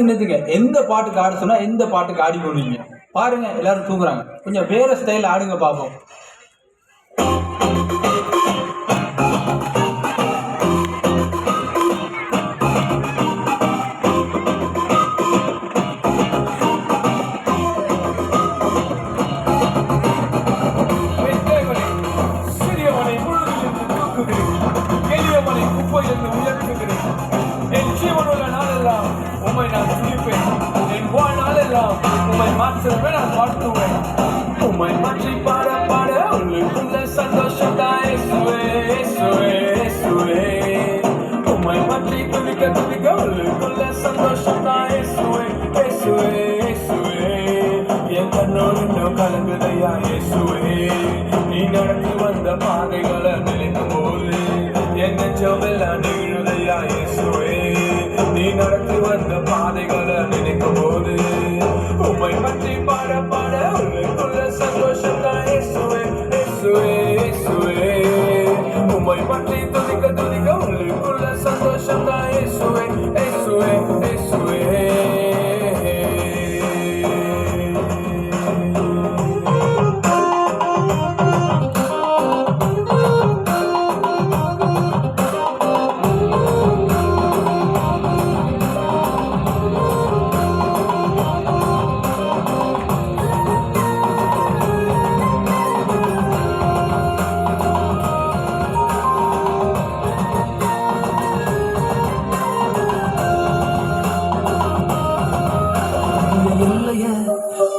நிறுத்துங்க. எந்த பாட்டுக்கு ஆட சொன்னா எந்த பாட்டுக்கு ஆடி போடுவீங்க பாருங்க. எல்லாரும் தூங்குறாங்க. கொஞ்சம் வேற ஸ்டைல் ஆடுங்க பாப்போம். உம்மை நான் துதிப்பேன், என் வாழ்நாளெல்லாம் உம்மை மாத்திரமே நான் வாழ்த்துவேன். உம்மை மாற்றி பாட பாட உள்ளுக்குள்ள சந்தோஷம் தான் இயேசுவே, இயேசுவே, இயேசுவே. உம்மை மாற்றி துதிக்க துதிக்க உள்ளுக்குள்ள சந்தோஷம் தான் இயேசுவே, இயேசுவே, இயேசுவே. என் கண்ணோடு இன்னும் கலங்குதையா இயேசுவே, நீ நடத்தி வந்த பாதைகளை நினைக்கும் போது என் நெஞ்சமெல்லாம் நிகழுதையா இயேசுவே, நீ நடத்தி வந்த பாதைகளை நினைக்கும் போது உம்மை பற்றி பாட பாட உள்ளுக்குள்ள சந்தோஷம் தான் இயேசுவே, இயேசுவே, இயேசுவே. உம்மை பற்றி துதிக்க துதிக்க உள்ளுக்குள்ள சந்தோஷம் தான் இயேசுவே, இயேசுவே, இயேசுவே.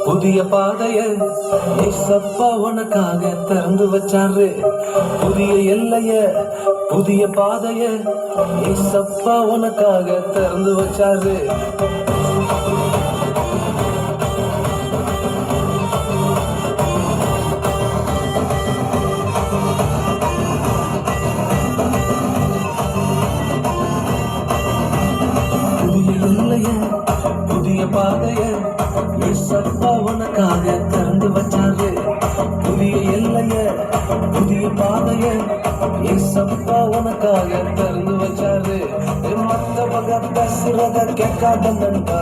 புதிய பாதைய ஏசப்பா உனக்காக திறந்து வச்சாரு. புதிய எல்லைய புதிய பாதைய ஏசப்பா உனக்காக திறந்து வச்சாரு. புதிய எல்லைய புதிய பாதைய ஏசப்பா உனக்காக திறந்து வச்சாரு. புதிய எல்லைய புதிய பாதைய ஏசப்பா உனக்காக திறந்து வச்சாரு. மத்தவங்க பேசுறத கேட்காத நண்பா,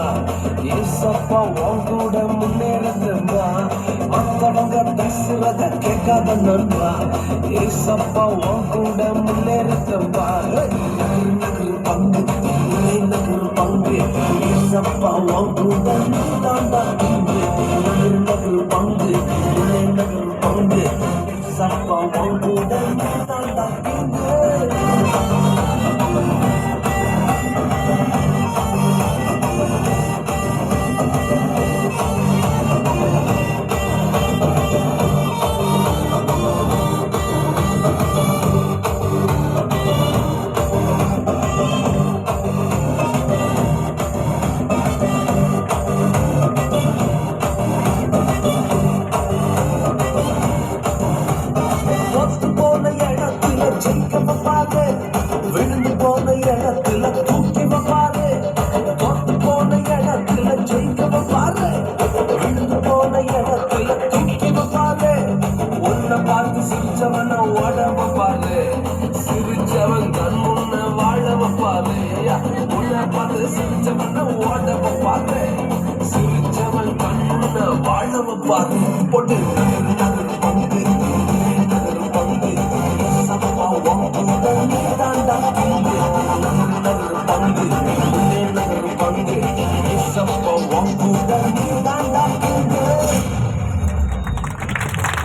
ஏசப்பா உன் கூட முன்னேறதும்பா. மத்தவங்க பேசுறத கேட்காத நண்பா, ஏசப்பா உன் கூட முன்னேறதும்பா. நகரு பங்கு நகரு பங்கு ஏசப்பா உன் கூட தாண்டா பங்கு. நகரு பங்கு நகரு பங்கு ஏசப்பா உன் கூட தாண்டா பங்கு. விழுந்து போன இடத்துல